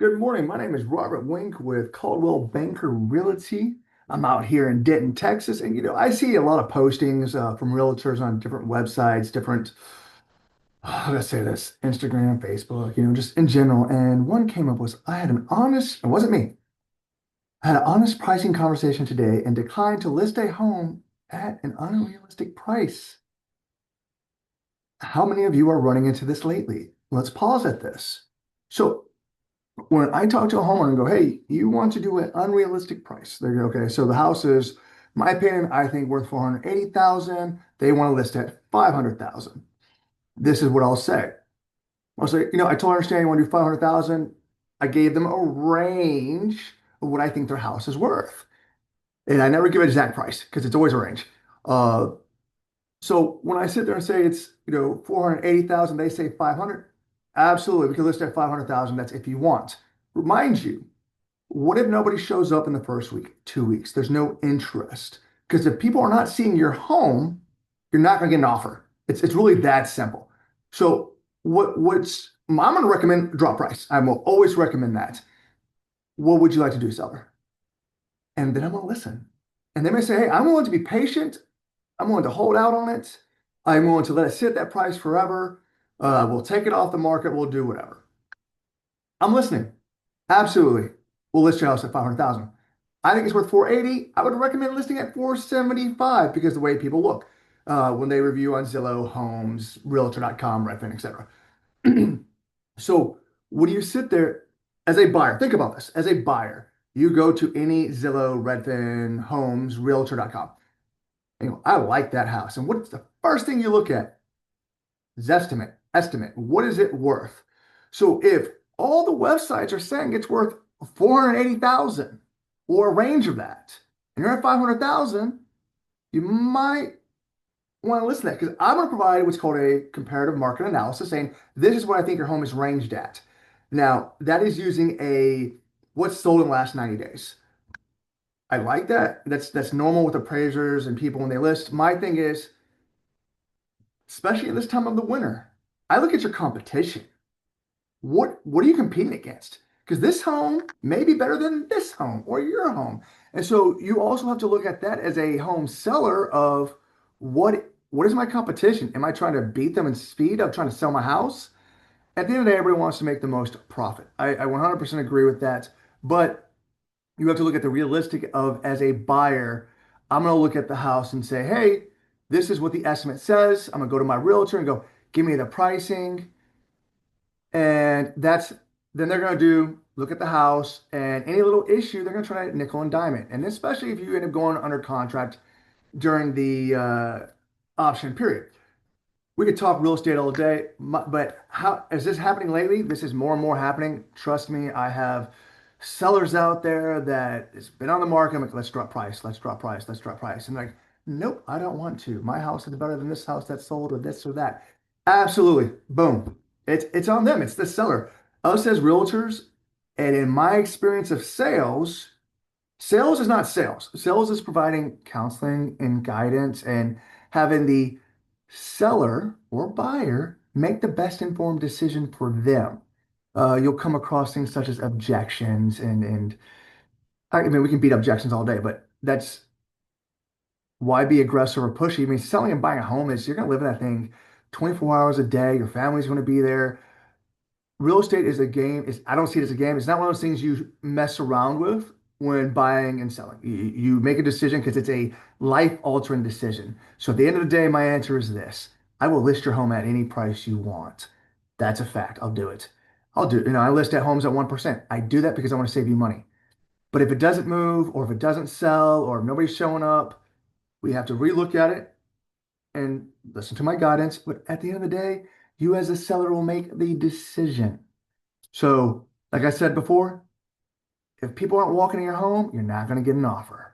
Good morning. My name is Robert Wink with Caldwell Banker Realty. I'm out here in Denton, Texas, and I see a lot of postings from realtors on different websites, different, how do I say this, Instagram, Facebook, just in general. And one came up was I had an honest, it wasn't me, I had an honest pricing conversation today and declined to list a home at an unrealistic price. How many of you are running into this lately? Let's pause at this. So when I talk to a homeowner and go, hey, you want to do an unrealistic price? They go, okay, so the house is, my opinion, I think worth 480,000. They want to list at 500,000. This is what I'll say. I'll say, I totally understand you want to do 500,000. I gave them a range of what I think their house is worth. And I never give an exact price because it's always a range. Uh, so when I sit there and say it's, 480,000, they say 500. Absolutely, we can list at 500,000. That's if you want. Remind you, what if nobody shows up in the first week, 2 weeks? There's no interest. Because if people are not seeing your home, you're not going to get an offer. It's really that simple. So what's I'm going to recommend drop price. I will always recommend that. What would you like to do, seller? And then I'm going to listen. And they may say, hey, I'm willing to be patient. I'm willing to hold out on it. I'm willing to let it sit at that price forever. We'll take it off the market. We'll do whatever. I'm listening. Absolutely. We'll list your house at 500,000. I think it's worth 480. I would recommend listing at 475 because the way people look when they review on Zillow, Homes, Realtor.com, Redfin, etc. So when you sit there as a buyer, think about this. As a buyer, you go to any Zillow, Redfin, Homes, Realtor.com. And you go, I like that house. And what's the first thing you look at? Is estimate. What is it worth? So if all the websites are saying it's worth 480,000 or a range of that, and you're at 500,000, you might want to listen to that because I'm going to provide what's called a comparative market analysis saying this is what I think your home is ranged at. Now, that is using a what's sold in the last 90 days. I like that. That's normal with appraisers and people when they list. My thing is, especially at this time of the winter, I look at your competition. What are you competing against? Because this home may be better than this home or your home. And so you also have to look at that as a home seller of what is my competition? Am I trying to beat them in speed of trying to sell my house? At the end of the day, everybody wants to make the most profit. I 100% agree with that. But you have to look at the realistic of as a buyer, I'm going to look at the house and say, hey, this is what the estimate says. I'm going to go to my realtor and go, give me the pricing. And then they're going to look at the house and any little issue, they're going to try to nickel and dime it. And especially if you end up going under contract during the option period. We could talk real estate all day, but how is this happening lately? This is more and more happening. Trust me, I have sellers out there that it's been on the market. I'm like, let's drop price, let's drop price, let's drop price. And like, nope, I don't want to. My house is better than this house that sold or this or that. Absolutely. Boom. It's on them. It's the seller. Us as realtors, and in my experience of sales, sales is not sales. Sales is providing counseling and guidance and having the seller or buyer make the best informed decision for them. You'll come across things such as objections and I mean we can beat objections all day, but that's why be aggressive or pushy? I mean, selling and buying a home is you're gonna live in that thing 24 hours a day. Your family's gonna be there. Real estate is a game. I don't see it as a game. It's not one of those things you mess around with when buying and selling. You make a decision because it's a life-altering decision. So at the end of the day, my answer is this. I will list your home at any price you want. That's a fact. I'll do it. I list at homes at 1%. I do that because I want to save you money. But if it doesn't move or if it doesn't sell or if nobody's showing up, we have to relook at it and listen to my guidance. But at the end of the day, you as a seller will make the decision. So, like I said before, if people aren't walking in your home, you're not going to get an offer.